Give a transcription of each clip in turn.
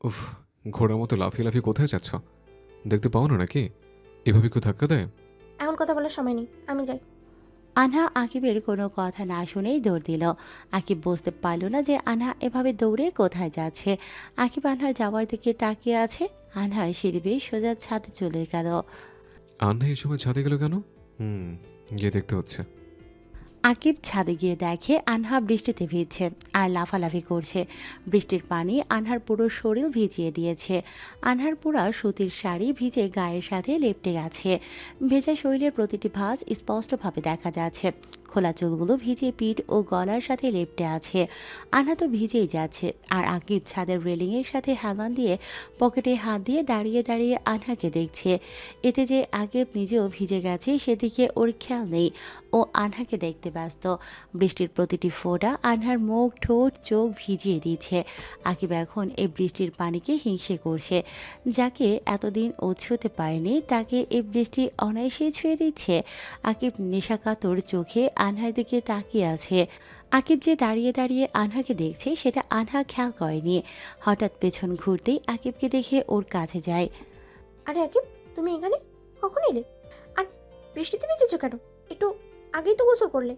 উফ, ঘোড়ার মতো লাফিয়ে লাফিয়ে কোথায় যাচ্ছ? দেখতে পাও না নাকি এভাবে কেউ ধাক্কা দেয়? এখন কথা বলার সময় নেই, আমি যাই। আনহা আকিবের কোনো কথা না শুনেই দৌড় দিল। আকিব বুঝতে পারল না যে আনহা এভাবে দৌড়ে কোথায় যাচ্ছে। আকিব আনহার যাওয়ার দিকে তাকিয়ে আছে। আনহা সিঁড়ি বেয়ে সোজা ছাদে চলে গেল। আন্না এই সময় ছাদে গেল কেন? হুম, গিয়ে দেখতে হচ্ছে। আকিব ছাদে গিয়ে দেখে আনহা বৃষ্টিতে ভিজছে আর লাফালাফি করছে। বৃষ্টির পানি আনহার পুরো শরীর ভিজিয়ে দিয়েছে। আনহার পুরা সুতির শাড়ি ভিজে গায়ের সাথে লেপ্টে গেছে। ভেজা শরীরের প্রতিটি ভাঁজ স্পষ্টভাবে দেখা যাচ্ছে। খোলা চুলগুলো ভিজে পিঠ ও গলার সাথে লেপ্টে আছে। আনহা তো ভিজেই যাচ্ছে। আর আকিব ছাদের রেলিংয়ের সাথে হেলান দিয়ে পকেটে হাত দিয়ে দাঁড়িয়ে দাঁড়িয়ে আনহাকে দেখছে। এতে যে আকিব নিজেও ভিজে গেছে সেদিকে ওর খেয়াল নেই। ও আনহাকে দেখতে ব্যস্ত। বৃষ্টির প্রতিটি ফোঁটা আনহার মুখ ঠোঁট চোখ ভিজিয়ে দিচ্ছে। আকিব এখন এই বৃষ্টির পানিকে হিংসে করছে। যাকে এতদিন ও ছুঁতে পারেনি তাকে এই বৃষ্টি অনায়াসেই ছুঁয়ে দিচ্ছে। আকিব নেশাকাতর চোখে আনহার দিকে তাকিয়ে আছে। আকিব যে দাঁড়িয়ে দাঁড়িয়ে আনহাকে দেখছে সেটা আনহা খেয়াল করেনি। হঠাৎ পেছন ঘুরতেই আকিবকে দেখে ওর কাছে যায়। আরে আকিব, তুমি এখানে কখন এলে? আর বৃষ্টিতে ভিজেছো কেন? একটু আগেই তো গোসল করলে।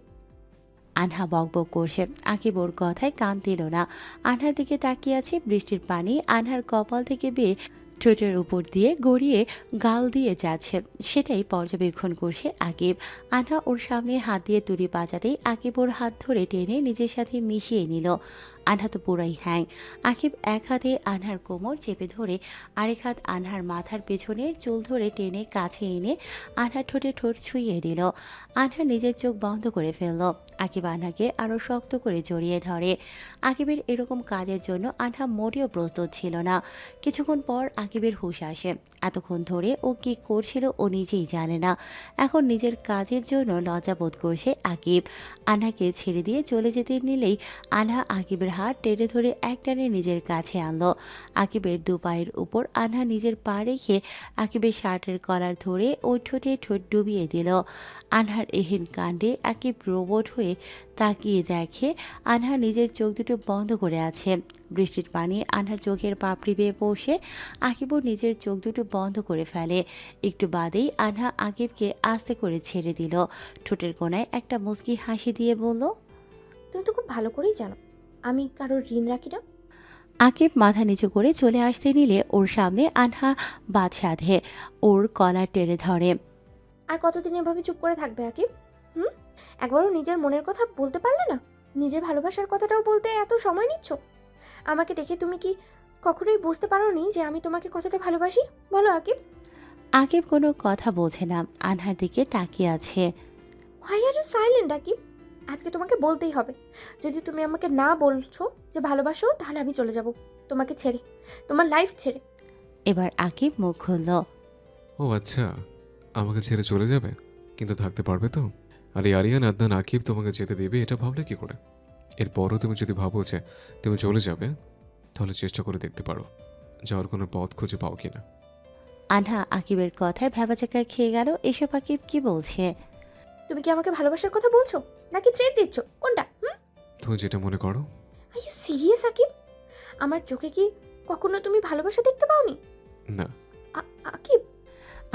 আনহা বকবক করছে। আকিব ওর কথায় কান দিল না। আনহার দিকে তাকিয়ে আছে। বৃষ্টির পানি আনহার কপাল থেকে বেয়ে ঠোঁটের উপর দিয়ে গড়িয়ে গাল দিয়ে যাচ্ছে। সেটাই পর্যবেক্ষণ করছে আকিব। আনহা ওর সামনে হাত দিয়ে তুড়ি বাজাতেই আকিব ওর হাত ধরে টেনে নিজের সাথে মিশিয়ে নিল। আনহা তো পুরাই হ্যাং। আকিব এক হাতে আনহার কোমর চেপে ধরে আরেক হাত আনহার মাথার পেছনের চুল ধরে টেনে কাছে এনে আনহার ঠোঁটে ঠোঁট ছুঁয়ে দিল। আনহা নিজের চোখ বন্ধ করে ফেলল। আকিব আনহাকে আরও শক্ত করে জড়িয়ে ধরে। আকিবের এরকম কাজের জন্য আনহা মোটেও প্রস্তুত ছিল না। কিছুক্ষণ পর আকিবের হুঁশ আসে। এতক্ষণ ধরে ও কী করছিল ও নিজেই জানে না। এখন নিজের কাজের জন্য লজ্জাবোধ করছে আকিব। আনহাকে ছেড়ে দিয়ে চলে যেতে নিলেই আনহা আকিবের হাত টেনে ধরে একটানে নিজের কাছে আনলো। আকিবের দু পায়ের উপর আনহা নিজের পা রেখে আকিবের শার্টের কলার ধরে ওর ঠোঁটে ঠোঁট ডুবিয়ে দিল। আনহার এহেন কাণ্ডে আকিব রোবট হয়ে তাকিয়ে দেখে আনহা নিজের চোখ দুটো বন্ধ করে আছে। বৃষ্টির পানি আনহার চোখের পাপড়ি বেয়ে পড়ছে। আকিবও নিজের চোখ দুটো বন্ধ করে ফেলে। একটু বাদেই আনহা আকিবকে আস্তে করে ছেড়ে দিল। ঠোঁটের কোণায় একটা মুচকি হাসি দিয়ে বলল, তুমি তো খুব ভালো করেই জানো আমি কারোর ঋণ রাখি না। আকিব মাথা নিচু করে চলে আসতে নিলে ওর সামনে আনহা বাদ সাধে ওর কলার টেনে ধরে। আর কতদিন এভাবে চুপ করে থাকবে আকিব? হুম, একবারও নিজের মনের কথা বলতে পারলে না? নিজের ভালোবাসার কথাটাও বলতে এত সময় নিচ্ছ। আমাকে দেখে তুমি কি কখনোই বুঝতে পারোনি যে আমি তোমাকে কতটা ভালোবাসি? বলো আকিব। আকিব কোনো কথা বলছে না, আনহার দিকে তাকিয়ে আছে। Why are you silent Akib? আজকে তোমাকে বলতেই হবে। যদি তুমি আমাকে না বলছো যে ভালোবাসো, তাহলে আমি চলে যাব তোমাকে ছেড়ে, তোমার লাইফ ছেড়ে। এবার আকিব মুখ খুলল। ও আচ্ছা, আমাকে ছেড়ে চলে যাবে, কিন্তু থাকতে পারবে তো? আর এই আরিয়ান আদনান আকিব তোমাকে যেতে দেবে এটা ভাবলে কি করে? এরপরও তুমি যদি ভাবো যে তুমি চলে যাবে, তাহলে চেষ্টা করে দেখতে পারো যাওয়ার কোনো পথ খুঁজে পাও কিনা। আনহা আকিবের কথায় ভ্যাবাচাকা খেয়ে গেল। এসব আকিব কি বলছে? তুমি কি আমাকে ভালোবাসার কথা বলছো নাকি থ্রেট দিচ্ছ? কোনটা? তুমি যেটা মনে করো। Are you serious Akib? আমার চোখে কি কখনো তুমি ভালোবাসা দেখতে পাওনি? না। আকিব।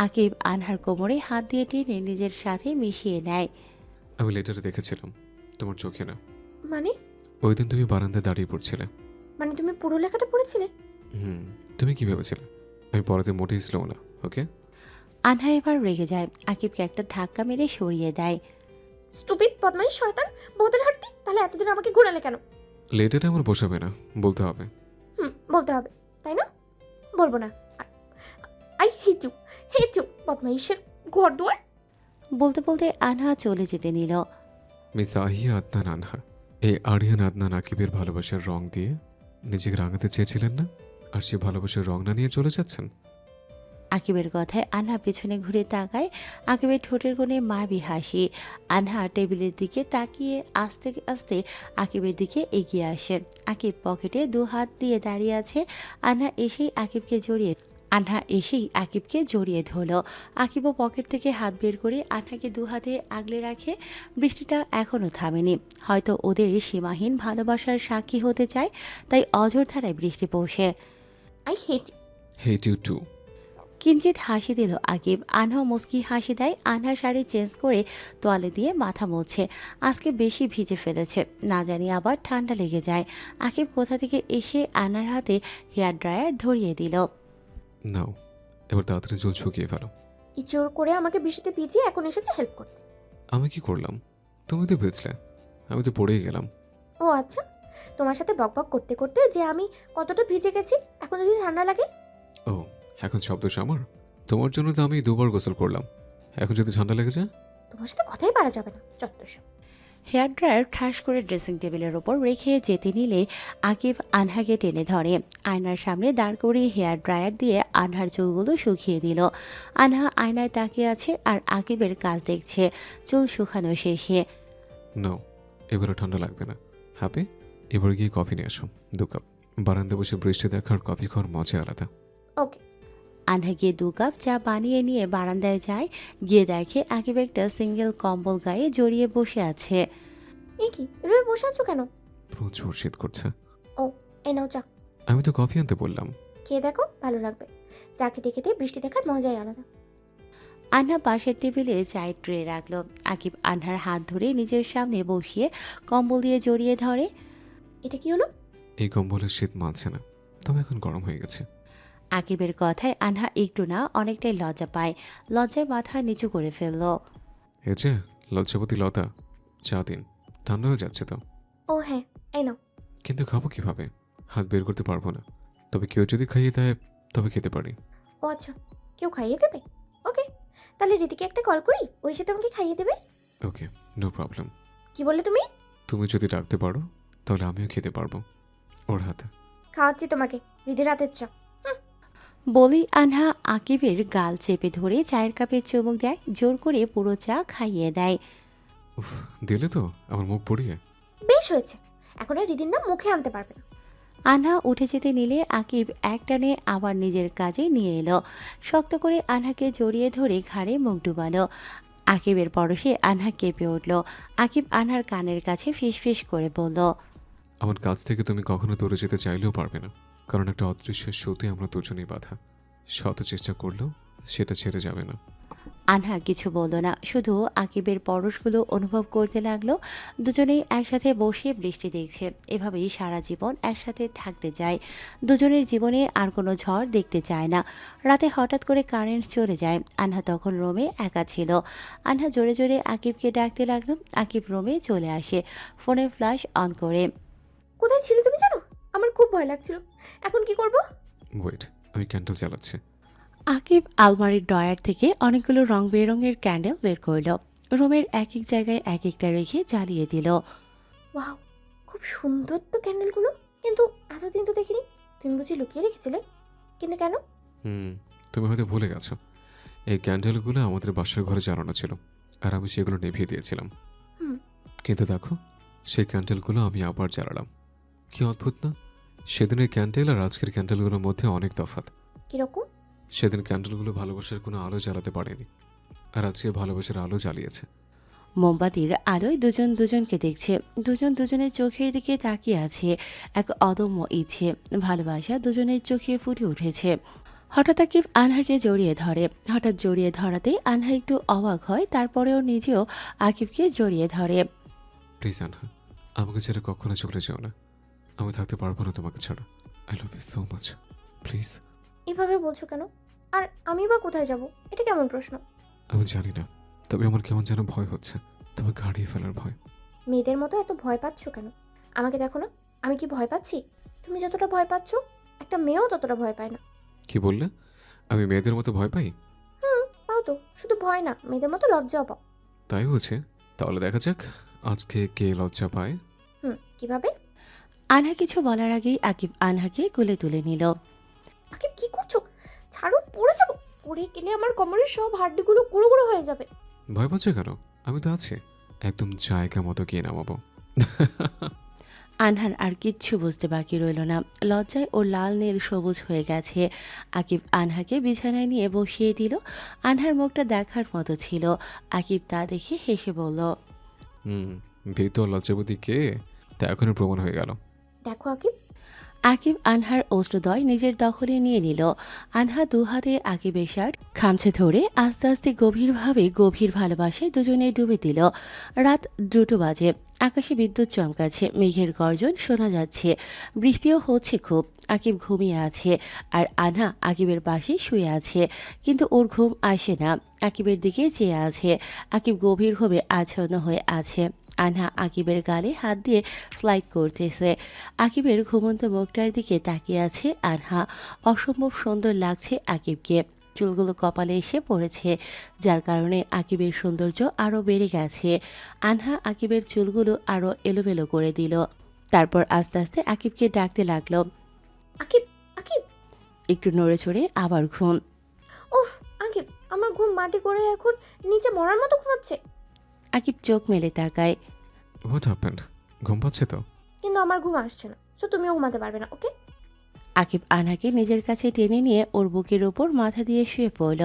আকিব আনহার কোমরে হাত দিয়ে টেনে নিজের সাথে মিশিয়ে নেয়। আমি লেটারে দেখেছিলাম, তোমার চোখে না। মানে? ওই দিন তুমি বারান্দায় দাঁড়িয়ে পড়ছিলে। মানে তুমি পুরো লেখাটা পড়েছিলে? হুম। তুমি কি ভেবেছিলে আমি পড়াতে মোটেই স্লো না? ওকে। আনহা এবার রেগে যায়। আকিবকে একটা ধাক্কা মেরে সরিয়ে দেয়। স্টুপিড বদমাইশ শয়তান ভূতের হাড্ডি, তাহলে এতদিন আমাকে ঘোরালে কেন? লেটারে আমার বসাবে না, বলতে হবে। বলতে হবে, তাই না? বলবো না। আই হেট ইউ বদমাইশের ঘর দুয়ার। বলতে বলতে আনহা চলে যেতে নিল। মিস আহিয়া আদনান আনহা, এই আরিয়ান আদনান আকিবের ভালোবাসার রং দিয়ে নিজেকে রাঙাতে চেয়েছিলেন না? আর সে ভালোবাসার রং না নিয়ে চলে যাচ্ছেন। আকিবের কথায় আনহা পেছনে ঘুরে তাকায়। আকিবের ঠোঁটের কোণে মায়াবী হাসি। আনহা টেবিলের দিকে তাকিয়ে আস্তে আস্তে আকিবের দিকে এগিয়ে আসে। আকিব পকেটে দু হাত দিয়ে দাঁড়িয়ে আছে। আনহা এসেই আকিবকে জড়িয়ে ধরল। আকিবও পকেট থেকে হাত বের করে আনহাকে দু হাতে আগলে রাখে। বৃষ্টিটা এখনও থামেনি। হয়তো ওদের সীমাহীন ভালোবাসার সাক্ষী হতে চায়, তাই অঝোর ধারায় বৃষ্টি পড়ছে। I hate. Hate you too. কিঞ্চিত হাসি দিল আকিব। আনহা মুস্কি হাসি দেয়। আনহা শাড়ি চেঞ্জ করে তোয়ালে দিয়ে মাথা মুছছে। আজকে বেশি ভিজে ফেলেছে, না জানি আবার ঠান্ডা লেগে যায়। আকিব কোথা থেকে এসে আনহার হাতে হেয়ার ড্রায়ার ধরিয়ে দিল। নাও, এবার তাড়াতাড়ি চুল শুকিয়ে ফেলো। ইচোর করে আমাকে বৃষ্টিতে ভিজিয়ে এখন এসেছে হেল্প করতে। আমি কি করলাম? তুমি তো ভিজলে, আমি তো পড়েই গেলাম। ও আচ্ছা, তোমার সাথে বকবক করতে করতে যে আমি কতটা ভিজে গেছি, এখন যদি ঠান্ডা লাগে। ও, এখন সব দোষ আমার? তোমার জন্য তো আমি 2বার গোসল করলাম, এখন যদি ঠান্ডা লেগে যায়? তোমার সাথে কথাই পারা যাবে না, চত্বর। হেয়ার ড্রায়ার ঠাস করে ড্রেসিং টেবিলের ওপর রেখে যেতে নিলে আকিব আনহাকে টেনে ধরে। আয়নার সামনে দাঁড় করিয়ে হেয়ার ড্রায়ার দিয়ে আনহার চুলগুলো শুকিয়ে দিল। আনহা আয়নায় তাকিয়ে আছে আর আকিবের কাজ দেখছে। চুল শুকানো শেষে নাও, এবারে ঠান্ডা লাগবে না। হ্যাপি? এবার গিয়ে কফি নিয়ে আসো 2 কাপ। বারান্দা বসে বৃষ্টি দেখার কফি খাওয়ার মজা আলাদা। ওকে। আনহা গিয়ে 2 কাপ চা বানিয়ে নিয়ে বারান্দায় যায়। গিয়ে দেখে আকিব একটা সিঙ্গেল কম্বল গায়ে জড়িয়ে বসে আছে। এ কি, এভাবে বসে আছো কেন? প্রচুর শীত করছে। ও, এই নাও চা। আমি তো কফি আনতে বললাম। খেয়ে দেখো, ভালো লাগবে। চা খেতে খেতে বৃষ্টি দেখার মজাই আলাদা। আনহা পাশের টেবিলে চায়ের ট্রে রাখলো। আকিব আনহার হাত ধরে নিজের সামনে বসিয়ে কম্বল দিয়ে জড়িয়ে ধরে। এটা কি হলো? এই কম্বলের শীত মানছে না, তবে এখন গরম হয়ে গেছে। আকিবের কথায় আনহা একটু না অনেকটাই লজ্জা পায়। লজ্জায় মাথা নিচু করে ফেলল। এই যে লজ্জাপতি লতা, চা দিন, ঠান্ডা হয়ে যাচ্ছে তো। ও হ্যাঁ, এই নাও। কিন্তু খাবো কিভাবে? হাত বের করতে পারবো না, তবে কেউ যদি খাইয়ে দেয় তবে খেতে পারি। ও আচ্ছা, কেউ খাইয়ে দেবে? ওকে, তাহলে রীতিকে একটা কল করি, ওই সাথে আমাকে খাইয়ে দেবে। ওকে, নো প্রবলেম। কি বললে তুমি? তুমি যদি ডাকতে পারো তাহলে আমিও খেতে পারবো ওর হাতে। খাওয়াচ্ছি তোমাকে, রীতির রাতের চা। বলি আনহা আকিবের গাল চেপে ধরে চায়ের কাপে চুমুক দেয়। জোর করে পুরো চা খাইয়ে দেয়। উফ, দিলে তো আমার মুখ পড়িয়ে। বেশ হয়েছে, এখন আর রীতির নাম মুখে আনতে পারবে না। আনহা উঠে যেতে নিলে আকিব একটানে আবার নিজের কাজে নিয়ে এলো। শক্ত করে আনহাকে জড়িয়ে ধরে ঘাড়ে মুখ ডুবালো। আকিবের পরশে আনহা কেঁপে উঠল। আকিব আনহার কানের কাছে ফিসফিস করে বলল, আমার কাছ থেকে তুমি কখনো দূরে যেতে চাইলেও পারবে না, কারণ একটা অদৃশ্য সুতে আমরা দুজনেই বাধা। শত চেষ্টা করলেও সেটা ছেড়ে যাবে না। আনহা কিছু বলল না, শুধু আকিবের পরশগুলো অনুভব করতে লাগলো। দুজনেই একসাথে বসে বৃষ্টি দেখছে। এভাবেই সারা জীবন একসাথে থাকতে চায়। দুজনের জীবনে আর কোনো ঝড় দেখতে চায় না। রাতে হঠাৎ করে কারেন্ট চলে যায়। আনহা তখন রুমে একা ছিল। আনহা জোরে জোরে আকিবকে ডাকতে লাগলো। আকিব রুমে চলে আসে ফোনের ফ্ল্যাশ অন করে। কোথায় ছিলে তুমি জানো? আমার খুব ভয় লাগছিল, এখন কি করব? ওয়েট, আমি ক্যান্ডেল জ্বালাচ্ছি। আকিব আলমারির ড্রয়ার থেকে অনেকগুলো রং বেরঙের ক্যান্ডেল বের করল। রুমের এক এক জায়গায় এক একটা রেখে জ্বালিয়ে দিল। ওয়াও, খুব সুন্দর তো ক্যান্ডেলগুলো, কিন্তু এতদিন তো দেখিনি। তুমি বুঝি লুকিয়ে রেখেছিলে? কিন্তু কেন? তুমি হয়তো ভুলে গেছো, এই ক্যান্ডেলগুলো আমাদের বাসার ঘরে জ্বালানো ছিল আর আমি সেগুলো নিভিয়ে দিয়েছিলাম। হুম। কিন্তু দেখো, সেই ক্যান্ডেলগুলো আমি আবার জ্বালালাম। কি অদ্ভুত না? সেদিনের ক্যান্ডেল আর আজকের ক্যান্ডেলগুলোর মধ্যে অনেক তফাৎ। কিরকম? সেদিন ক্যান্ডেলগুলো ভালোবাসার কোনো আলো জ্বালাতে পারেনি, আর আজকে ভালোবাসার আলো জ্বালিয়েছে। মোমবাতির আলোয় দুজন দুজনকে দেখছে। দুজন দুজনের চোখের দিকে তাকিয়ে আছে। এক অদম্য ইচ্ছে, ভালোবাসা দুজনের চোখে ফুটে উঠেছে। হঠাৎ আকিব আনহাকে জড়িয়ে ধরে। হঠাৎ জড়িয়ে ধরাতেই আনহা একটু অবাক হয়, তারপরেও নিজেও আকিবকে জড়িয়ে ধরে। প্লিজ আনহা, আমাকে ছেড়ে কখনো চলে যেও না। আমি থাকতে পারবো না তোমাকে ছাড়া। I love you so much, please. এভাবে বলছো কেন? আর আমি বা কোথায় যাব? এটা কেমন প্রশ্ন? আমি জানি না, তবে আমার কেমন যেন ভয় হচ্ছে, তোমাকে হারিয়ে ফেলার ভয়। মেয়েদের মতো এত ভয় পাচ্ছ কেন? আমাকে দেখো না, আমি কি ভয় পাচ্ছি? তুমি যতটা ভয় পাচ্ছ, একটা মেয়েও ততটা ভয় পায় না। কি বললে? আমি মেয়েদের মতো ভয় পাই? পাও তো, শুধু ভয় না, মেয়েদের মতো লজ্জাও পাও। তাই হচ্ছে, তাহলে দেখা যাক আজকে কে লজ্জা পায়। কিভাবে? আনহা কিছু বলার আগেই আকিব আনহাকে কোলে তুলে নিল। আগে কি করছো? ছাড়ো, পড়ে যাবো। পড়ে গেলে আমার কোমরের সব হাড্ডিগুলো গুঁড়ো গুঁড়ো হয়ে যাবে। ভয় পাচ্ছ কেন? আমি তো আছি, একদম জায়গা মতো গিয়ে নামাবো। আনহার আর কিচ্ছু বুঝতে বাকি রইল না। লজ্জায় ওর লাল নীল সবুজ হয়ে গেছে। আকিব আনহাকে বিছানায় নিয়ে বসিয়ে দিল। আনহার মুখটা দেখার মতো ছিল। আকিব তা দেখে হেসে বলল, ভীত লজ্জাবতী কে তা এখনই প্রমাণ হয়ে গেল। দেখো আকিব, আকিব আনহার অস্ত্রদয় নিজের দখলে নিয়ে নিল। আনহা দুহাতে আকিবের শার্ট খামছে ধরে আস্তে আস্তে গভীরভাবে গভীর ভালোবাসায় দুজনে ডুবে দিল। রাত 2টো বাজে। আকাশে বিদ্যুৎ চমকাচ্ছে, মেঘের গর্জন শোনা যাচ্ছে, বৃষ্টিও হচ্ছে খুব। আকিব ঘুমিয়ে আছে আর আনহা আকিবের পাশে শুয়ে আছে, কিন্তু ওর ঘুম আসে না। আকিবের দিকে চেয়ে আছে। আকিব গভীর ঘুমে আচ্ছন্ন হয়ে আছে। আনহা আকিবের গালে হাত দিয়ে স্লাইড করতেছে। আকিবের ঘুমন্ত মুখটার দিকে তাকিয়ে আছে আনহা। অসম্ভব সুন্দর লাগছে আকিবকে। চুলগুলো কপালে এসে পড়েছে, যার কারণে আকিবের সৌন্দর্য আরও বেড়ে গেছে। আনহা আকিবের চুলগুলো আরও এলোমেলো করে দিল। তারপর আস্তে আস্তে আকিবকে ডাকতে লাগলো। আকিব, আকিব। একটু নড়ে চড়ে আবার ঘুম। উফ, আকিব, আমার ঘুম মাটি করে এখন নিচে মরার মতো ঘুমাচ্ছে। আকিব চোখ মেলে তাকায়। What happened? ঘুম পাচ্ছে তো? কিন্তু আমার ঘুম আসছে না, সো তুমিও ঘুমাতে পারবে না, ওকে? আকিব আনহাকে নিজের কাছে টেনে নিয়ে ওর বুকের ওপর মাথা দিয়ে শুয়ে পড়ল।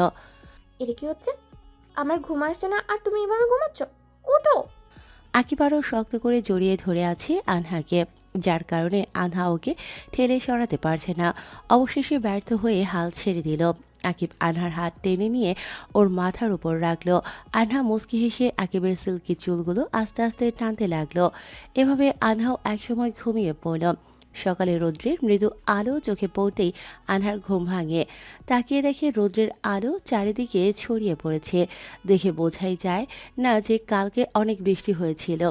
এটা কি হচ্ছে? আমার ঘুম আসছে না আর তুমি এভাবে ঘুমাচ্ছ? ওঠো। আকিব আরও শক্ত করে জড়িয়ে ধরে আছে আনহাকে, যার কারণে আনহা ওকে ঠেলে সরাতে পারছে না। অবশেষে ব্যর্থ হয়ে হাল ছেড়ে দিল। আকিব আনহার হাত টেনে নিয়ে ওর মাথার উপর রাখলো। আনহা মুচকি হেসে আকিবের সিল্কি চুলগুলো আস্তে আস্তে টানতে লাগলো। এভাবে আনহাও একসময় ঘুমিয়ে পড়ল। সকালে রৌদ্রের মৃদু আলো চোখে পড়তেই আনহার ঘুম ভাঙে। তাকিয়ে দেখে রৌদ্রের আলো চারিদিকে ছড়িয়ে পড়েছে। দেখে বোঝাই যায় না যে কালকে অনেক বৃষ্টি হয়েছিল।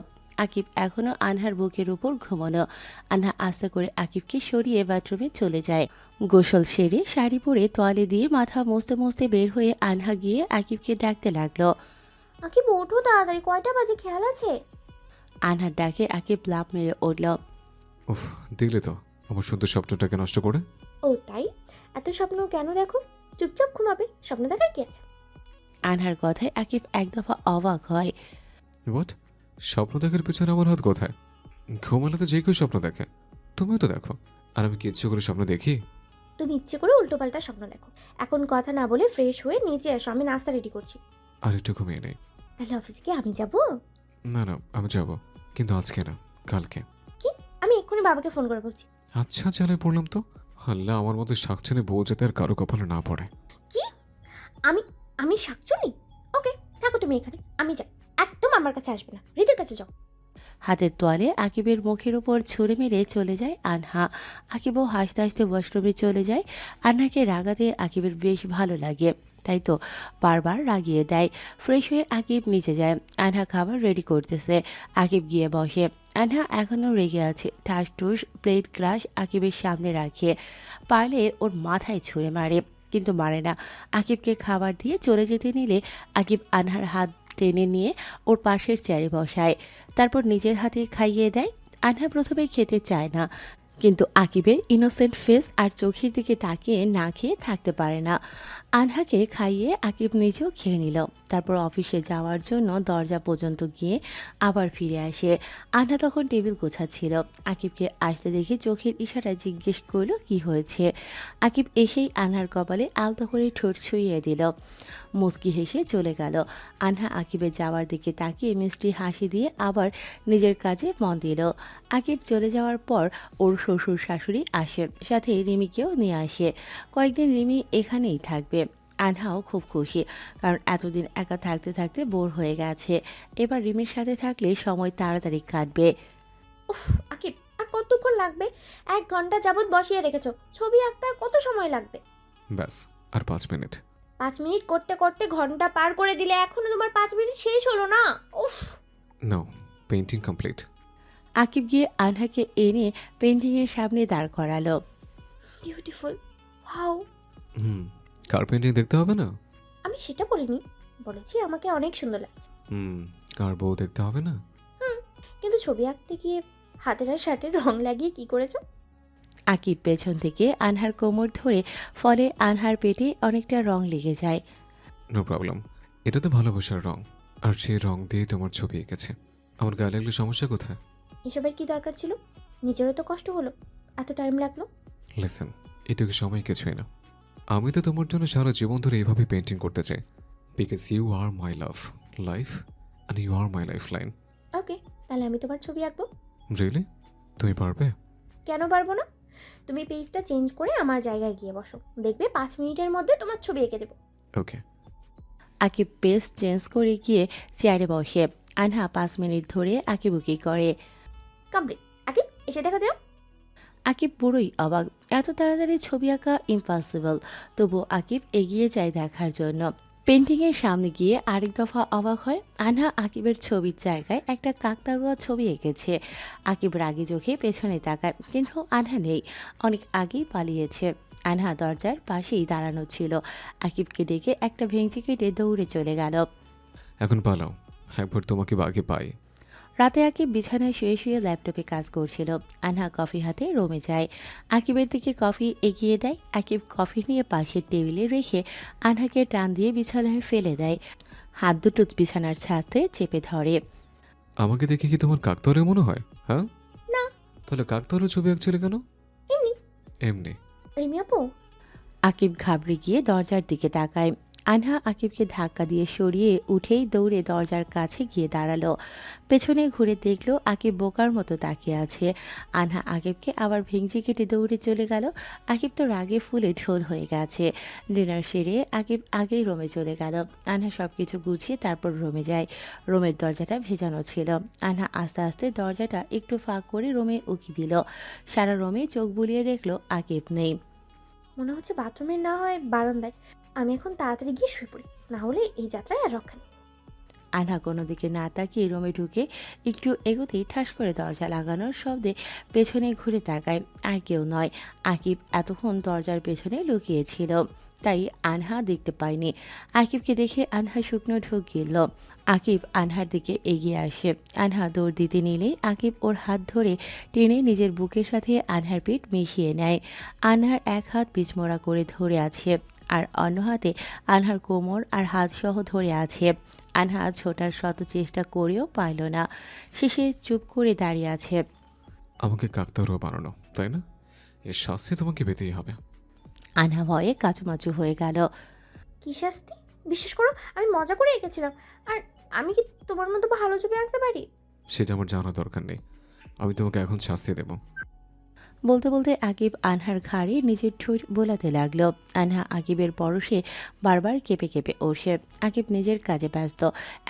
আকিব এখনো আনহার বুকের উপর ঘুমানো। আনহা আস্তে করে আকিবকে সরিয়ে বাথরুমে চলে যায়। গোসল সেরে শাড়ি পরে তোয়ালে দিয়ে মাথা মুছতে মুছতে বের হয়ে আনহা গিয়ে আকিবকে ডাকতে লাগলো। আকিব ওঠো তাড়াতাড়ি, কয়টা বাজে খেয়াল আছে? আনহার ডাকে আকিব লাফ মেরে উঠল। উফ, দিলে তো আমার সুন্দর স্বপ্নটাকে নষ্ট করে। ও তাই? এত স্বপ্ন কেন দেখো? চুপচাপ ঘুমাবে, স্বপ্ন দেখার কি আছে? আনহার কথায় আকিব এক দফা অবাক হয়। হোয়াট? স্বপ্ন দেখার পিছনে আমার হাত কোথায়? ঘুমালে তো যে কেউ স্বপ্ন দেখে, তুমিও তো দেখো। আর আমি কি ইচ্ছে করে স্বপ্ন দেখি? তুমি ইচ্ছে করে উল্টোপাল্টা স্বপ্ন দেখো। এখন কথা না বলে ফ্রেশ হয়ে নিচে এসো, আমি নাস্তা রেডি করছি। আর একটু ঘুমিয়ে নেই। তাহলে অফিসে কি আমি যাব? না না, আমি যাব, কিন্তু আজকে না, কালকে। কি? আমি এক্ষুনি বাবাকে ফোন করে বলছি। আচ্ছা, চালে পড়লাম তো। আল্লাহ, আমার মতো শাকচুনি বউ যাতে আর কারো কপালে না পড়ে। কি? আমি আমি শাকচুনি? ওকে, থাকো তুমি এখানে, আমি যাই। একদম আমার কাছে আসবে না, রীতির কাছে যাও। হাতের তোয়ালে আকিবের মুখের উপর ছুঁড়ে মেরে চলে যায় আনহা। আকিবও হাসতে হাসতে ওয়াশরুমে চলে যায়। আনহাকে রাগাতে আকিবের বেশ ভালো লাগে, তাই তো বারবার রাগিয়ে দেয়। ফ্রেশ হয়ে আকিব নিচে যায়। আনহা খাবার রেডি করতেছে। আকিব গিয়ে বসে। আনহা এখনও রেগে আছে। ঠাস টুস প্লেট গ্লাস আকিবের সামনে রাখে। পারলে ওর মাথায় ছুঁড়ে মারে, কিন্তু মারে না। আকিবকে খাবার দিয়ে চলে যেতে নিলে আকিব আনহার হাত টেনে নিয়ে ওর পাশের চেয়ারে বসায়। তারপর নিজের হাতে খাইয়ে দেয়। আনহা প্রথমে খেতে চায় না, কিন্তু আকিবের ইনোসেন্ট ফেস আর চোখের দিকে তাকিয়ে না খেয়ে থাকতে পারে না। আনহাকে খাইয়ে আকিব নিজেও খেয়ে নিল। তারপর অফিসে যাওয়ার জন্য দরজা পর্যন্ত গিয়ে আবার ফিরে আসে। আনহা তখন টেবিল গোছাচ্ছিল। আকিবকে আসতে দেখে চোখের ইশারায় জিজ্ঞেস করলো কি হয়েছে। আকিব এসেই আনহার কপালে আলতো করে ঠোঁট ছুঁয়ে দিল। মুচকি হেসে চলে গেল। আনহা আকিবের যাওয়ার দিকে তাকিয়ে মিষ্টি হাসি দিয়ে আবার নিজের কাজে মন দিল। আকিব চলে যাওয়ার পর ওর শ্বশুর শাশুড়ি আসে, সাথে রিমিকেও নিয়ে আসে। কয়েকদিন রিমি এখানেই থাকবে। আনহাও খুব খুশি, কারণ এতদিন একা থাকতে থাকতে বোর হয়ে গেছে। এবার রিমির সাথে থাকলে সময় তাড়াতাড়ি কাটবে। উফ, আকিব, আর কতক্ষণ লাগবে? 1 ঘন্টা যাবত বসিয়ে রেখেছো, ছবি আঁকতে আর কত সময় লাগবে? ব্যাস, আর 5 মিনিট। 5 মিনিট করতে করতে ঘন্টা পার করে দিলে, এখনো তোমার 5 মিনিট শেষ হলো না। উফ। নাও, পেন্টিং কমপ্লিট। আকিব গিয়ে আনহাকে এনে পেন্টিংয়ের সামনে দাঁড় করালো। Beautiful, wow. হুম, কার পেন্টিং দেখতে হবে না? আমি সেটা বলিনি, বলেছি আমাকে অনেক সুন্দর লাগছে। হুম, কার বউ দেখতে হবে না? কিন্তু ছবি আঁকতে গিয়ে হাতের আর শার্টের রং লাগিয়ে কি করেছো? আকিব পেছন থেকে আনহার কোমর ধরে, ফলে আনহার পেটে অনেকটা রং লেগে যায়। নো প্রবলেম, এটা তো ভালোবাসার রং, আর সেই রং দিয়ে তোমার ছবি এঁকেছে। আমার গায়ে লাগলে সমস্যা কোথায়? এসবের কি দরকার ছিল? নিজেরও তো কষ্ট হলো, এত টাইম লাগলো। লিসেন, এটুকু সময় কিছুই না। আমি তো তোমার জন্য সারা জীবন ধরে এইভাবে পেন্টিং করতে চাই, because you are my love life and you are my life line. Okay, তাহলে আমি তোমার ছবি আঁকবো। রিয়েলি? তুমি পারবে? কেন পারবো না? তুমি পেজটা চেঞ্জ করে আমার জায়গায় গিয়ে বসো, দেখবে 5 মিনিটের মধ্যে তোমার ছবি এঁকে দেবো। ওকে। আকিব পেজ চেঞ্জ করে গিয়ে চেয়ারে বসে। আনহা 5 মিনিট ধরে আঁকিবুকি করে। কমপ্লিট। আকিব এসে দেখো যাও। আকিব পুরোই অবাক, এত তাড়াতাড়ি ছবি আঁকা ইম্পসিবল। তবু আকিব এগিয়ে যায় দেখার জন্য। পেন্টিংয়ের সামনে গিয়ে আরেক দফা অবাক হয়। আনহা আকিবের ছবির জায়গায় একটা কাকতাড়ুয়া ছবি এঁকেছে। আকিব রাগী চোখে পেছনে তাকায়, কিন্তু আনহা নেই, অনেক আগেই পালিয়েছে। আনহা দরজার পাশেই দাঁড়ানো ছিল। আকিবকে ডেকে একটা ভেঙচি কেটে দৌড়ে চলে গেল। এখন পালাও, একবার তোমাকে বাগে পাই। রাতে আকিব বিছানায় শুয়ে শুয়ে ল্যাপটপে কাজ করছিল। আনহা কফি হাতে রুমে যায়। আকিবের দিকে কফি এগিয়ে দেয়। আকিব কফি নিয়ে পাশের টেবিলে রেখে আনহাকে টান দিয়ে বিছানায় ফেলে দেয়। হাত দুটো বিছানার ছাদে চেপে ধরে। আমাকে দেখে কি তোমার কাকতাড়ুয়া মনে হয়? হ্যাঁ, না। তাহলে কাকতাড়ুয়া ছবি আঁকছিলে কেন? এমনি। এমনি? রিমি আপু। আকিব ঘাবড়ে গিয়ে দরজার দিকে তাকায়। আনহা আকিবকে ধাক্কা দিয়ে সরিয়ে উঠেই দৌড়ে দরজার কাছে গিয়ে দাঁড়ালো। পেছনে ঘুরে দেখলো আকিব বোকার মতো তাকিয়ে আছে। আনহা আকিবকে আবার ভেঙচি কেটে দৌড়ে চলে গেল। আকিব তো রাগে ফুলে ঢোল হয়ে গেছে। ডিনার সেরে আকিব আগেই রুমে চলে গেল। আনহা সব কিছু গুছিয়ে তারপর রুমে যায়। রুমের দরজাটা ভেজানো ছিল। আনহা আস্তে আস্তে দরজাটা একটু ফাঁক করে রুমে উকি দিল। সারা রুমে চোখ বুলিয়ে দেখলো আকিব নেই। মনে হচ্ছে বাথরুমের না হয় বারান্দায়। আমি এখন তাড়াতাড়ি গিয়ে শুয়ে পড়ি, না হলে এই যাত্রায় আর রক্ষা নেই। আনহা কোনো দিকে না তাকিয়ে রুমে ঢুকে একটু এগোতেই ঠাস করে দরজা লাগানোর শব্দে পেছনে ঘুরে তাকায়। আর কেউ নয়, আকিব এতক্ষণ দরজার পেছনে লুকিয়েছিল, তাই আনহা দেখতে পায়নি। আকিবকে দেখে আনহা শুকনো ঢোক গিলল। আকিব আনহার দিকে এগিয়ে আসে। আনহা দৌড় দিতে নিলেই আকিব ওর হাত ধরে টেনে নিজের বুকের সাথে আনহার পিঠ মিশিয়ে নেয়। আনহার এক হাত পিছমোড়া করে ধরে আছে, আর অন্য হাতে আনহার কোমর আর হাত সহ ধরে আছে। আনহা ছোটার শত চেষ্টা করেও পারল না। শেষে চুপ করে দাঁড়িয়ে আছে। আমাকে কাকতাড়ুয়া বানানো, তাই না? এর শাস্তি তোমাকে পেতেই হবে। আনহা ভয়ে কাচুমাচু হয়ে গেল। কি শাস্তি? বিশ্বাস করো, আমি মজা করে এঁকেছিলাম। আর আমি কি তোমার মতো ভালো ছবি আঁকতে পারি? সেটা আমার জানার দরকার নেই। আমি তোমাকে এখন শাস্তি দেব। বলতে বলতে আকিব আনহার ঘাড়ে নিজের ঠোঁট বোলাতে লাগলো। আনহা আকিবের পরশে বারবার কেঁপে কেঁপে ওঠে। আকিব নিজের কাজে ব্যস্ত।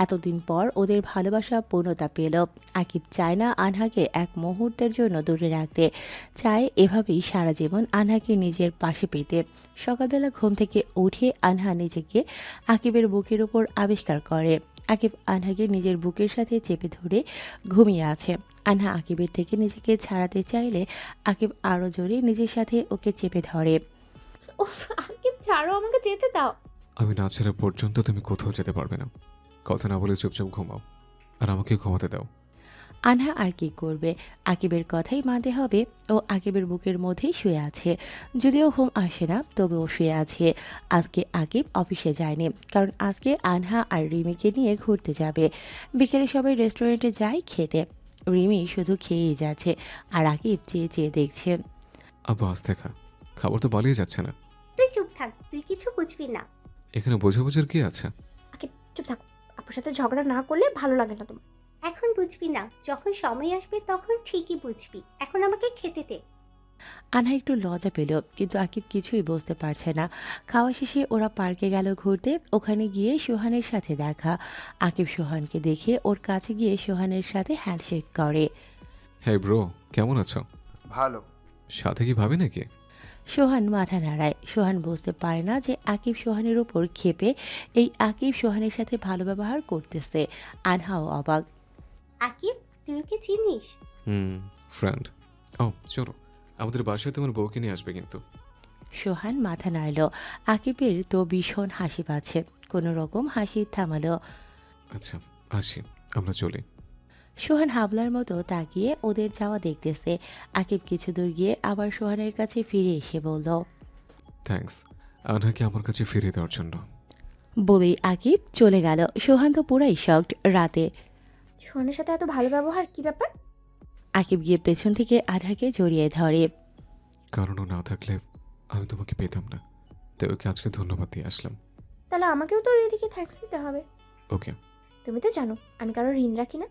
এতদিন পর ওদের ভালোবাসা পূর্ণতা পেল। আকিব চায় না আনহাকে এক মুহূর্তের জন্য দূরে রাখতে, চায় এভাবেই সারা জীবন আনহাকে নিজের পাশে পেতে। সকালবেলা ঘুম থেকে উঠে আনহা নিজেকে আকিবের বুকের উপর আবিষ্কার করে। আকিব আনহাকে নিজের বুকের সাথে চেপে ধরে ঘুমিয়ে আছে। আনহা আকিবের থেকে নিজেকে ছাড়াতে চাইলে আকিব আরও জোরে নিজের সাথে ওকে চেপে ধরে। উফ, আকিব ছাড়ো, আমাকে যেতে দাও। আমি না ছাড়া পর্যন্ত তুমি কোথাও যেতে পারবে না। কথা না বলে চুপচাপ ঘুমাও, আর আমাকে ঘুমাতে দাও। আনহা আর কি করবে, আকিবের কথাই মানতে হবে। ও আকিবের বুকের মধ্যেই শুয়ে আছে। যদিও ঘুম আসে না, তবুও শুয়ে আছে। আজকে আকিব অফিসে যায়নি, কারণ আজকে আনহা আর রিমিকে নিয়ে ঘুরতে যাবে। বিকেলে সবাই রেস্টুরেন্টে যায় খেতে। রিমি শুধু খেয়েই যাচ্ছে, আর আকিব চেয়ে চেয়ে দেখছে। আব্বু আস্তে খা, খাবার তো পালিয়ে যাচ্ছে না। তুই চুপ থাক, তুই কিছু বুঝবি না। এখানে বোঝাবুঝির কি আছে? আকিব চুপ থাকো, আপুর সাথে ঝগড়া না করলে ভালো লাগে না তোমার। এখন বুঝবি না, যখন সময় আসবে তখন ঠিকই বুঝবি। এখন আমাকে খেতে দে। আনহা একটু লজ্জা পেল, কিন্তু আকিব কিছুই বুঝতে পারছে না। খাওয়া শেষে ওরা পার্কে গেল ঘুরতে। ওখানে গিয়ে সোহানের সাথে দেখা। আকিব সোহানকে দেখে ওর কাছে গিয়ে সোহানের সাথে হ্যান্ডশেক করে। হ্যাঁ ব্রো, কেমন আছো? ভালো। সাথে কি ভাবি নাকি? সোহান মাথা নাড়ায়। সোহান বুঝতে পারে না যে আকিব সোহানের ওপর ক্ষেপে এই আকিব সোহানের সাথে ভালো ব্যবহার করতেছে। আনহাও অবাক। আকিব, তুই ওকে চিনিস? ফ্রেন্ড। ও চলো, আমাদের বাসায় তোমার বউকে নিয়ে আসবে কিন্তু। সোহান মাথা নাড়ল। আকিবের তো ভীষণ হাসি পাচ্ছে। কোনো রকম হাসি থামালো। আচ্ছা আসি, আমরা চলি। সোহান হাবলার মতো তাকিয়ে ওদের যাওয়া দেখতেছে। আকিব কিছু দূর গিয়ে আবার সোহানের কাছে ফিরে এসে বলল, থ্যাঙ্কস আনহাকে আমার কাছে ফিরিয়ে দেওয়ার জন্য। বলেই আকিব চলে গেল। সোহান তো পুরাই শকড। রাতে সোহানের সাথে এত ভালো ব্যবহার, কি ব্যাপার? আকিব গিয়ে পেছন থেকে আনহাকে জড়িয়ে ধরে। কারণও না থাকলে আমি তোমাকে পেতাম না, তাই ওকে আজকে ধন্যবাদ দিয়ে আসলাম। তাহলে আমাকেও তো এদিকে থ্যাঙ্কস দিতে হবে। ওকে। তুমি তো জানো আমি কারোর ঋণ রাখি না।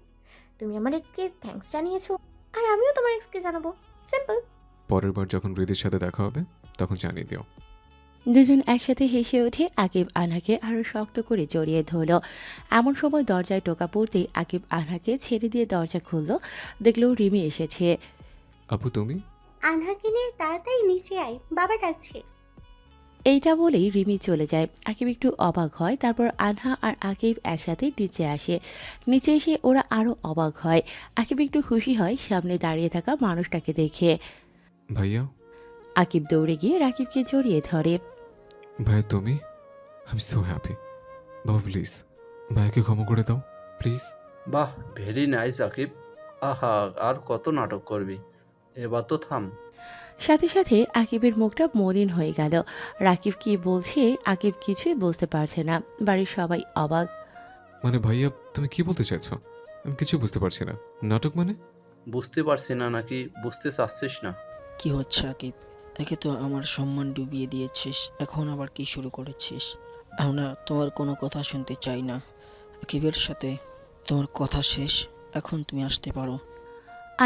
তুমি আমার এক্সকে থ্যাঙ্কস জানিয়েছো, আর আমিও তোমার এক্সকে জানাবো। সিম্পল। পরের বার যখন হৃদির সাথে দেখা হবে তখন জানিয়ে দিও। দুজন একসাথে হেসে উঠে আকিব আনহাকে আরো শক্ত করে জড়িয়ে ধরল। এমন সময় দরজায় টোকা পড়তেই আকিব আনহাকে ছেড়ে দিয়ে দরজা খুলল। দেখলো রিমি এসেছে। আপু তুমি? আনহাকে নিয়ে তাড়াতাড়ি নিচে আয়, বাবা ডাকছে। এইটা বলেই রিমি চলে যায়। আকিব একটু অবাক হয়। তারপর আনহা আর আকিব একসাথে নিচে আসে। নিচে এসে ওরা আরো অবাক হয়। আকিব একটু খুশি হয় সামনে দাঁড়িয়ে থাকা মানুষটাকে দেখে। ভাইয়া? আকিব দৌড়ে গিয়ে রাকিবকে জড়িয়ে ধরে। ভাইয়া তুমি? I am so happy. বাবা প্লিজ ভাইয়াকে ক্ষমা করে দাও প্লিজ। বাহ, ভেরি নাইস আকিব। আহা, আর কত নাটক করবি, এবার তো থাম। সাথে সাথে আকিবের মুখটা মলিন হয়ে গেল। রাকিব কি বলছে আকিব কিছুই বুঝতে পারছে না। বাড়ির সবাই অবাক। মানে ভাইয়া তুমি কি বলতে চাইছো? আমি কিছু বুঝতে পারছি না। নাটক মানে? বুঝতে পারছি না নাকি বুঝতে চাচ্ছিস না? কি হচ্ছে আকিব? একে তো আমার সম্মান ডুবিয়ে দিয়েছিস, এখন আবার কি শুরু করেছিস? আমরা তোমার কোনো কথা শুনতে চাই না। আকিবের সাথে তোমার কথা শেষ, এখন তুমি আসতে পারো।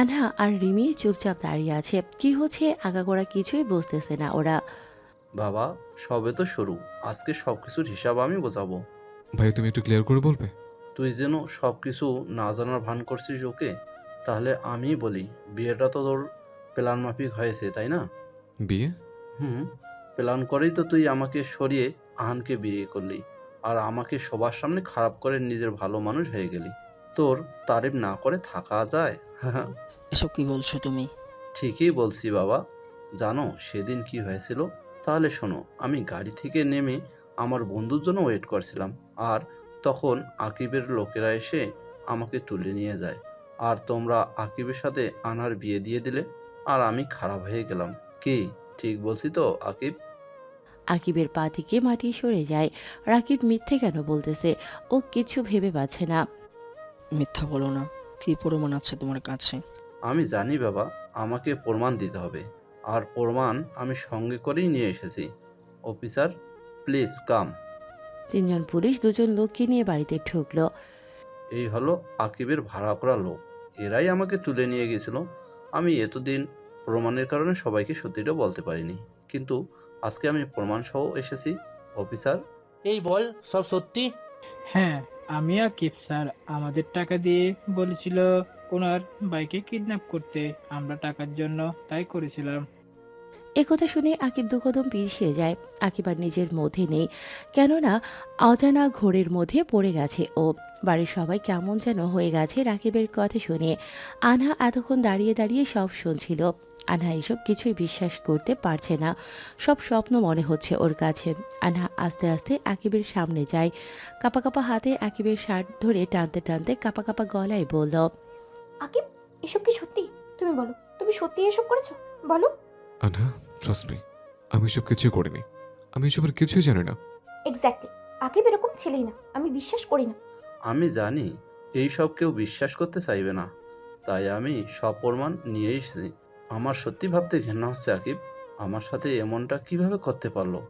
আনহা আর রিমি চুপচাপ দাঁড়িয়ে আছে। কি হচ্ছে আগাগোড়া কিছুই বুঝতেছে না ওরা। বাবা, সবে তো শুরু, আজকে সব কিছুর হিসাব আমি বোঝাবো। ভাইয়া তুমি একটু ক্লিয়ার করে বলবে? তুই যেন সব কিছু না জানার ভান করছিস ওকে। তাহলে আমি বলি, বিয়েটা তো তোর প্ল্যান মাফিক হয়েছে, তাই না? বিয়ে? হুম, প্ল্যান করেই তো তুই আমাকে সরিয়ে আহানকে বিয়ে করলি, আর আমাকে সবার সামনে খারাপ করে নিজের ভালো মানুষ হয়ে গেলি। তোর তারিফ না করে থাকা যায়? এসব কি বলছো তুমি? ঠিকই বলছি বাবা। জানো সেদিন কি হয়েছিল? তাহলে শোনো, আমি গাড়ি থেকে নেমে আমার বন্ধুর জন্য ওয়েট করছিলাম, আর তখন আকিবের লোকেরা এসে আমাকে তুলে নিয়ে যায়, আর তোমরা আকিবের সাথে আনার বিয়ে দিয়ে দিলে, আর আমি খারাপ হয়ে গেলাম। কি ঠিক বলছি তো আকিব? আকিবের পা থেকে মাটি সরে যায়। রাকিব মিথ্যে কেন বলতেছে? ও কিছু ভেবে পাচ্ছে না। মিথ্যা বলো না, কি প্রমাণ আছে তোমার কাছে? আমি জানি বাবা, আমাকে প্রমাণ দিতে হবে, আর প্রমাণ আমি সঙ্গে করেই নিয়ে এসেছি। Officer, please come. তিনজন পুলিশ দুজন লোককে নিয়ে বাড়িতে ঢুকলো। এই হলো আকিবের ভাড়া করা লোক, এরাই আমাকে তুলে নিয়ে গেছিল। আমি এতদিন প্রমাণের কারণে সবাইকে সত্যিটা বলতে পারিনি, কিন্তু আজকে আমি প্রমাণ সহ এসেছি। অফিসার, এই বল সব সত্যি? হ্যাঁ, আমি আকিব স্যার। আমাদের টাকা দিয়ে বলেছিল ওনার বাইকে কিডন্যাপ করতে, আমরা টাকার জন্য তাই করেছিলাম। একথা শুনে আকিব দুকদম পিছিয়ে যায়। আকিব আর নিজের মধ্যে নেই, কেননা অজানা ঘোরের মধ্যে পড়ে গেছে ও। বাড়ির সবাই কেমন যেন হয়ে গেছে রাকিবের কথা শুনে। আনহা এতক্ষণ দাঁড়িয়ে দাঁড়িয়ে সব শুনছিল। আনহা এসব কিছুই বিশ্বাস করতে পারছে না। সব স্বপ্ন মনে হচ্ছে ওর কাছে। আনহা আস্তে আস্তে আকিবের সামনে যায়। কাপা কাপা হাতে আকিবের শার্ট ধরে টানতে টানতে কাপা কাপা গলায় বলল, আকিব, এসব কি সত্যি? তুমি বলো, তুমি সত্যি এসব করেছো? বলো। আনহা ট্রাস্ট মি, আমি এসব কিছুই করিনি। আমি এসবের কিছুই জানি না। এক্স্যাক্টলি, আকিব এরকম ছেলেই না, আমি বিশ্বাস করি না। আমি জানি এই সব কেউ বিশ্বাস করতে চাইবে না, তাই আমি সব প্রমাণ নিয়ে এসেছি। আমার সত্যি ভাবতে ঘৃণা হচ্ছে আকিব, আমার সাথে এমনটা কিভাবে করতে পারলো।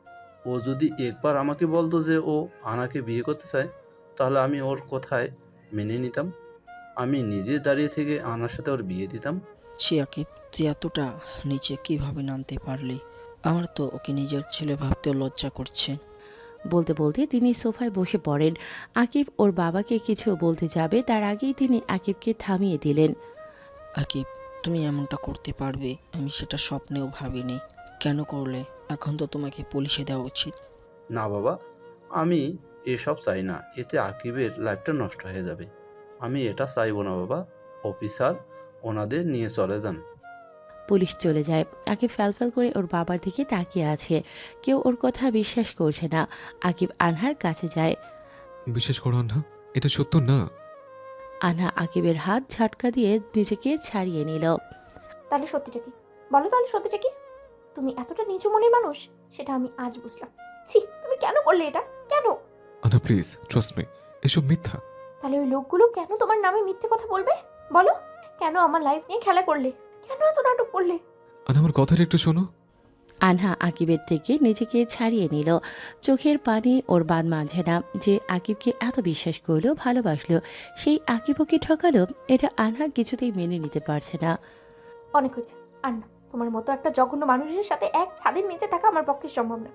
ও যদি একবার আমাকে বলতো যে ও আনাকে বিয়ে করতে চায়, তাহলে আমি ওর কথায় মেনে নিতাম। আমি নিজে দাঁড়িয়ে থেকে আনার সাথে ওর বিয়ে দিতাম। ছি আকিব, তুই এতটা নিচে কিভাবে নামতে পারলি? আমার তো ওকে নিজের ছেলে ভাবতেও লজ্জা করছে। বলতে বলতে তিনি সোফায় বসে পড়েন। আকিব ওর বাবাকে কিছু বলতে যাবে তার আগেই তিনি আকিবকে থামিয়ে দিলেন। আকিব, তুমি এমনটা করতে পারবে আমি সেটা স্বপ্নেও ভাবিনি। কেন করলে? এখন তো তোমাকে পুলিশে দেওয়া উচিত। না বাবা, আমি এসব চাই না, এতে আকিবের লাইফটা নষ্ট হয়ে যাবে। আমি এটা চাইবো না বাবা। অফিসার, ওনাদের নিয়ে চলে যান। পুলিশ চলে যায়। আকিব ফ্যালফ্যাল করে ওর বাবার দিকে তাকিয়ে আছে। কেউ ওর কথা বিশ্বাস করছে না। আকিব আনহার কাছে যায়। বিশ্বাস করো আনহা, এটা সত্য না। আনহা আকিবের হাত ঝাটকা দিয়ে নিজেকে ছাড়িয়ে নিল। তাহলে সত্যিটা কি? বলো, তাহলে সত্যিটা কি? তুমি এতটা নিচু মনের মানুষ, সেটা আমি আজ বুঝলাম। ছি, তুমি কেন করলে এটা? কেন? আনহা প্লিজ ট্রাস্ট মি, এসব মিথ্যা। তাহলে ওই লোকগুলো কেন তোমার নামে মিথ্যে কথা বলবে? বলো, কেন আমার লাইফ নিয়ে খেলা করলে? কেন এত নাটক করলে? আনহা আমার কথাটা একটু শোনো। আনহা আকিবের থেকে নিজেকে ছাড়িয়ে নিল। চোখের পানি ওর বাদ মাঝে না। যে আকিবকে এত বিশ্বাস করলো, ভালোবাসলো, সেই আকিব ওকে ঠকালো, এটা আনহা কিছুতেই মেনে নিতে পারছে না। অনেক হয়েছে, আর না, তোমার মতো একটা জঘন্য মানুষের সাথে এক ছাদের নিচে থাকা আমার পক্ষে সম্ভব না।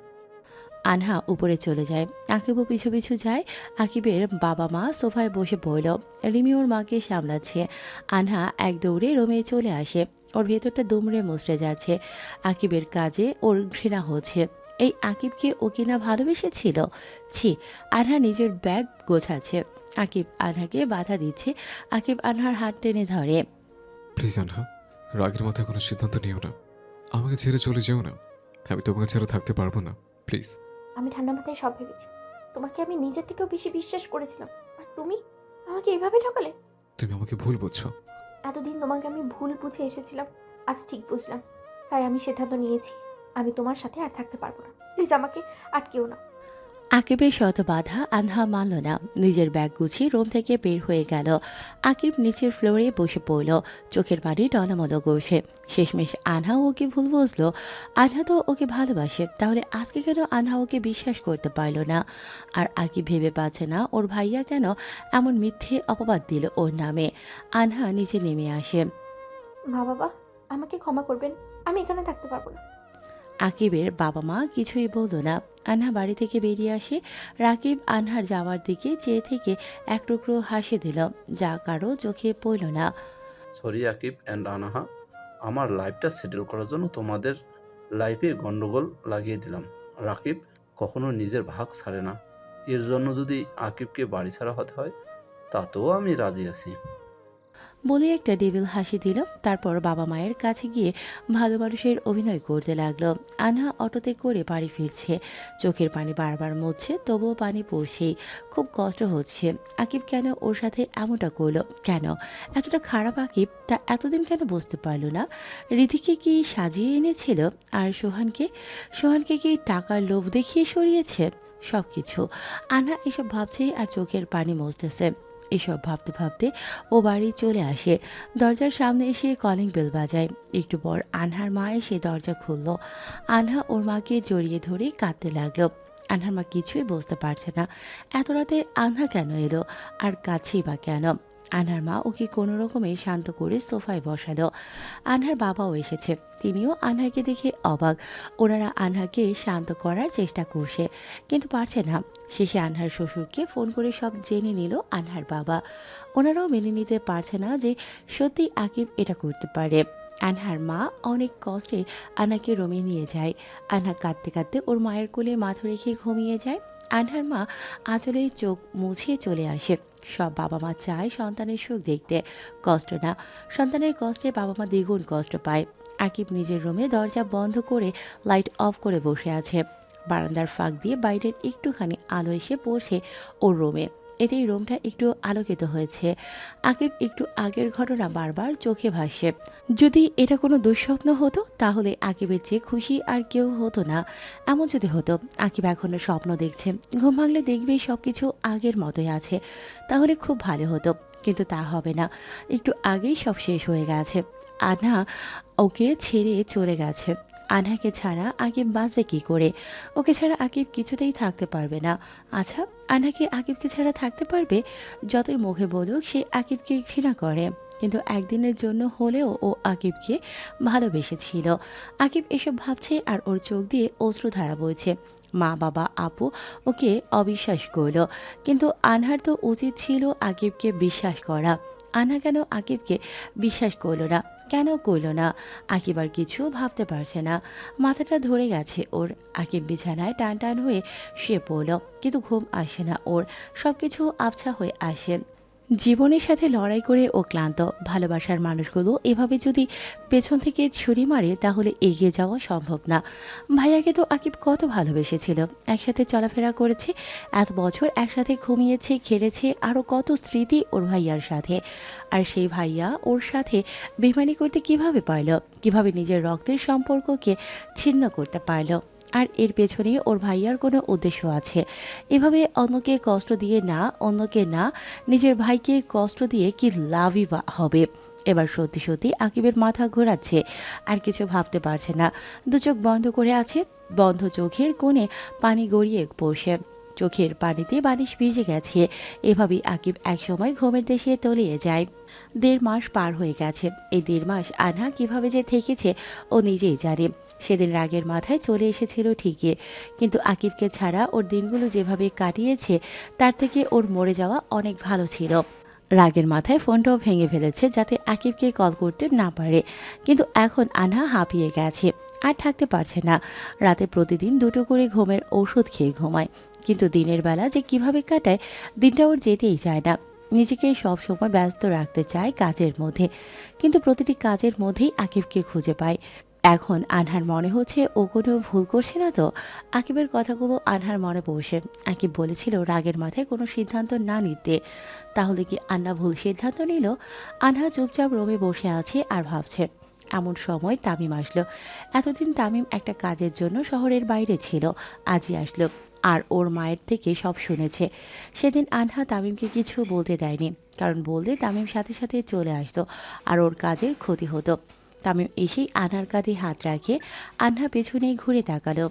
আনহা উপরে চলে যায়, আকিবও পিছু পিছু যায়। আকিবের বাবা মা সোফায় বসে পড়ল, রিমি ওর মাকে সামলাচ্ছে। আনহা এক দৌড়ে রুমে চলে আসে, ওর ভেতরটা দুমড়ে মুচড়ে যাচ্ছে। আকিবের কাজে ওর ঘৃণা হচ্ছে। এই আকিবকে ও কিনা ভালোবেসেছিল। ছি। আনহা নিজের ব্যাগ গোছাচ্ছে, আকিব আনহাকে বাধা দিচ্ছে। আকিব আনহার হাত টেনে ধরে। প্লিজ আনহা, রাগের মাথায় কোনো সিদ্ধান্ত নিও না। আমাকে ছেড়ে চলে যেও না। আমি তোমাকে ছাড়া থাকতে পারবো না, প্লিজ। আমি ঠান্ডা মাথায় সব ভেবেছি। তোমাকে আমি নিজের থেকেও বেশি বিশ্বাস করেছিলাম, আর তুমি আমাকে এভাবে ঠকালে। তুমি আমাকে ভুল বুঝছো। এতদিন তোমাকে আমি ভুল বুঝে এসেছিলাম, আজ ঠিক বুঝলাম। তাই আমি সিদ্ধান্ত নিয়েছি, আমি তোমার সাথে আর থাকতে পারবো না। প্লিজ আমাকে আটকেও না। আকিবের শত বাধা আনহা মানল না, নিজের ব্যাগ গুছিয়ে রুম থেকে বের হয়ে গেল। আকিব নিচের ফ্লোরে বসে পড়ল, চোখের পানি টলমল করছে। শেষমেশ আনহা ওকে ভুল বুঝলো। আনহা তো ওকে ভালোবাসে, তাহলে আজকে কেন আনহা ওকে বিশ্বাস করতে পারল না? আর আকিব ভেবে পাচ্ছে না ওর ভাইয়া কেন এমন মিথ্যে অপবাদ দিল ওর নামে। আনহা নিচে নেমে আসে। মা বাবা, আমাকে ক্ষমা করবেন, আমি এখানে থাকতে পারবো না। আকিবের বাবা মা কিছুই বলল না। আনহা বাড়ি থেকে বেরিয়ে আসে। রাকিব আনহার যাওয়ার দিকে চেয়ে থেকে এক টুকরো হাসি দিল, যা কারো চোখে পড়ল না। সরি আকিব অ্যান্ড আনাহা, আমার লাইফটা সেটেল করার জন্য তোমাদের লাইফে গন্ডগোল লাগিয়ে দিলাম। রাকিব কখনো নিজের ভাগ ছাড়ে না, এর জন্য যদি আকিবকে বাড়ি ছাড়া হতে হয় তাতেও আমি রাজি আছি। বলে একটা ডেভিল হাসি দিল, তারপর বাবা মায়ের কাছে গিয়ে ভালো মানুষের অভিনয় করতে লাগলো। আনহা অটোতে করে বাড়ি ফিরছে, চোখের পানি বারবার মুছছে, তবুও পানি পড়ছেই। খুব কষ্ট হচ্ছে। আকিব কেন ওর সাথে এমনটা করলো? কেন এতটা খারাপ আকিব? তা এতদিন কেন বুঝতে পারলো না? রিধিকে কি সাজিয়ে এনেছিল? আর সোহানকে কি টাকার লোভ দেখিয়ে সরিয়েছে? সব কিছু। আনহা এসব ভাবছে আর চোখের পানি মুছতেছে। এসব ভাবতে ভাবতে ও বাড়ি চলে আসে। দরজার সামনে এসে কলিং বেল বাজায়। একটু পর আনহার মা এসে দরজা খুলল। আনহা ওর মাকে জড়িয়ে ধরে কাঁদতে লাগলো। আনহার মা কিছুই বুঝতে পারছে না এত রাতে আনহা কেন এলো, আর কাছেই বা কেন। আনহার মা ওকে কোনো রকমে শান্ত করে সোফায় বসালো। আনহার বাবাও এসেছে, তিনিও আনহাকে দেখে অবাক। ওনারা আনহাকে শান্ত করার চেষ্টা করছে, কিন্তু পারছে না। শেষে আনহার শ্বশুরকে ফোন করে সব জেনে নিল আনহার বাবা। ওনারাও মেনে নিতে পারছে না যে সত্যি আকিব এটা করতে পারে। আনহার মা অনেক কষ্টে আনহাকে রুমে নিয়ে যায়। আনহা কাঁদতে কাঁদতে ওর মায়ের কোলে মাথা রেখে ঘুমিয়ে যায়। আনহার মা আঁচলে চোখ মুছে চলে আসে। সব বাবা মা চায় সন্তানের সুখ দেখতে, কষ্ট না। সন্তানের কষ্টে বাবা মা দ্বিগুণ কষ্ট পায়। আকিব নিজের রুমে দরজা বন্ধ করে লাইট অফ করে বসে আছে। বারান্দার ফাঁক দিয়ে বাইরের একটুখানি আলো এসে পড়ছে ওর রুমে, এতেই রুমটা একটু আলোকিত হয়েছে। আকিব একটু আগের ঘটনা বারবার চোখে ভাসে। যদি এটা কোনো দুঃস্বপ্ন হতো তাহলে আকিবের চেয়ে খুশি আর কেউ হতো না। এমন যদি হতো আকিব এখনো স্বপ্ন দেখছে, ঘুম ভাঙলে দেখবে সব কিছু আগের মতোই আছে, তাহলে খুব ভালো হতো। কিন্তু তা হবে না, একটু আগেই সব শেষ হয়ে গেছে। আনহা ওকে ছেড়ে চলে গেছে। আনহাকে ছাড়া আকিব বাঁচবে কি করে? ওকে ছাড়া আকিব কিছুতেই থাকতে পারবে না। আচ্ছা, আনহাকে আকিবকে ছাড়া থাকতে পারবে? যতই মুখে বলুক সে আকিবকে ঘৃণা করে, কিন্তু একদিনের জন্য হলেও ও আকিবকে ভালোবেসেছিল। আকিব এসব ভাবছে আর ওর চোখ দিয়ে অশ্রুধারা বইছে। মা বাবা আপু ওকে অবিশ্বাস করলো, কিন্তু আনহার তো উচিত ছিল আকিবকে বিশ্বাস করা। আনহা কেন আকিবকে বিশ্বাস করলো না? কেন করল না? আকিব আর কিছু ভাবতে পারছে না, মাথাটা ধরে গেছে ওর। আকিব বিছানায় টান টান হয়ে শুয়ে পড়ল, কিন্তু ঘুম আসে না ওর, সব কিছু আবছা হয়ে আসে। জীবনের সাথে লড়াই করে ও ক্লান্ত। ভালোবাসার মানুষগুলো এভাবে যদি পেছন থেকে ছুরি মারে তাহলে এগিয়ে যাওয়া সম্ভব না। ভাইয়াকে তো আকিব কত ভালোবেসেছিল, একসাথে চলাফেরা করেছে, এত বছর একসাথে ঘুমিয়েছে, খেলেছে, আরও কত স্মৃতি ওর ভাইয়ার সাথে। আর সেই ভাইয়া ওর সাথে বেইমানি করতে কিভাবে পারল? কিভাবে নিজের রক্তের সম্পর্ককে ছিন্ন করতে পারল? আর এর পেছনে ওর ভাইয়ার কোনো উদ্দেশ্য আছে। এভাবে অন্যকে কষ্ট দিয়ে না, অন্যকে না, নিজের ভাইকে কষ্ট দিয়ে কি লাভই বা হবে? এবার সত্যি সত্যি আকিবের মাথা ঘোরাচ্ছে, আর কিছু ভাবতে পারছে না। দু চোখ বন্ধ করে আছে, বন্ধ চোখের কোণে পানি গড়িয়ে পড়ছে। চোখের পানিতে বালিশ ভিজে গেছে। এভাবেই আকিব একসময় ঘুমের দেশে তলিয়ে যায়। 1.5 মাস পার হয়ে গেছে। এই 1.5 মাস আনহা কিভাবে যে থেকেছে ও নিজেই জানে। সেদিন রাগের মাথায় চলে এসেছিল ঠিকই, কিন্তু আকিবকে ছাড়া ওর দিনগুলো যেভাবে কাটিয়েছে তার থেকে ওর মরে যাওয়া অনেক ভালো ছিল। রাগের মাথায় ফোনটাও ভেঙে ফেলেছে যাতে আকিবকে কল করতে না পারে। কিন্তু এখন আনহা হাঁপিয়ে গেছে, আর থাকতে পারছে না। রাতে প্রতিদিন 2টো করে ঘুমের ঔষধ খেয়ে ঘুমায়, কিন্তু দিনের বেলা যে কিভাবে কাটায় দিনটা ওর যেতেই চায় না। নিজেকে সব সময় ব্যস্ত রাখতে চায় কাজের মধ্যে, কিন্তু প্রতিটি কাজের মধ্যেই আকিবকে খুঁজে পায়। এখন আনহার মনে হচ্ছে ও কোনো ভুল করছে না তো। আকিবের কথাগুলো আনহার মনে পড়ছে। আকিব বলেছিল রাগের মাথায় কোনো সিদ্ধান্ত না নিতে। তাহলে কি আন্না ভুল সিদ্ধান্ত নিল? আনহা চুপচাপ রুমে বসে আছে আর ভাবছে। এমন সময় তামিম আসলো। এতদিন তামিম একটা কাজের জন্য শহরের বাইরে ছিল, আজই আসলো। আর ওর মায়ের থেকে সব শুনেছে। সেদিন আনহা তামিমকে কিছু বলতে দেয়নি, কারণ বললে তামিম সাথে সাথে চলে আসতো আর ওর কাজের ক্ষতি হতো। তামিম এসেই আনহার কাঁধে হাত রাখে। আনহা পেছনে ঘুরে তাকালো।